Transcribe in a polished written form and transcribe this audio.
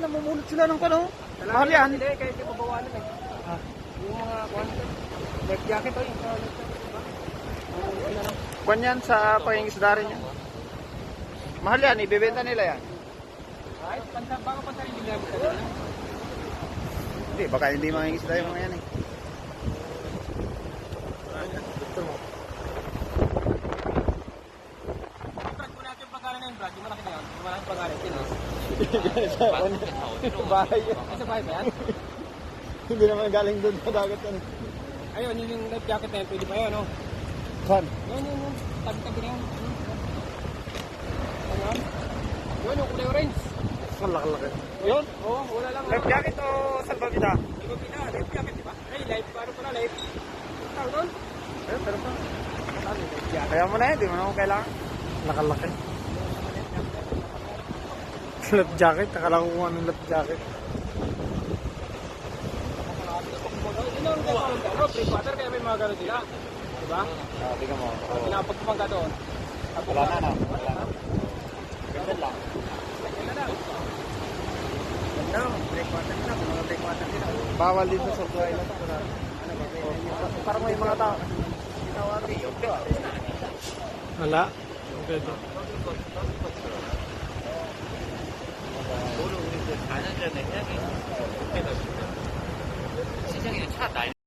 namumulot sila ng kano. Mahal yan. Hindi, kahit di mabawalan eh. Yung mga life jacket o yung Kwan yan sa pangingisda rin yan. Mahal yan, ibebenta nila yan. ay, baka pansarili nila mo sa Hindi, baka hindi mangingisda yung mga yan eh. Brad, kung natin yung pag-aaral na yun, Brad, yung malaki na yun, yung malaki pag-aaral, yun Sa bahay yan. Ay, sa bahay ba yan? Hindi naman galing doon sa dagat yan. Ayun, yung life jacket na yun, pwede pa yun, no? Saan? Yun. Tabi-tabi na yun. Ayun. Yun, yung kulay orange. Ang laki-laki. Yun? Oo, wala lang. Life jacket o salbabida? Iba pina, life jacket, di ba? Ay, life, paano pala life? Tawag doon? Ayun, pero pa. Ano, life jacket? Kaya mo na yun, di mo na ako kailangan. Laki-laki. Life jacket, akala ko kung anong life jacket. Yun ang gano'n ka, no? Free water, kaya may mga gano'n sila. Diba? Tingnan mo. Pinapagpapang ka doon. Wala na, no? Wala na. Ganda lang. Ganda na. Ganda, break water na. Mga break water nila. Bawal dito sa buhay lang. Parang may mga tao. Wala. Okay. 가는 전에 시장에 차 날.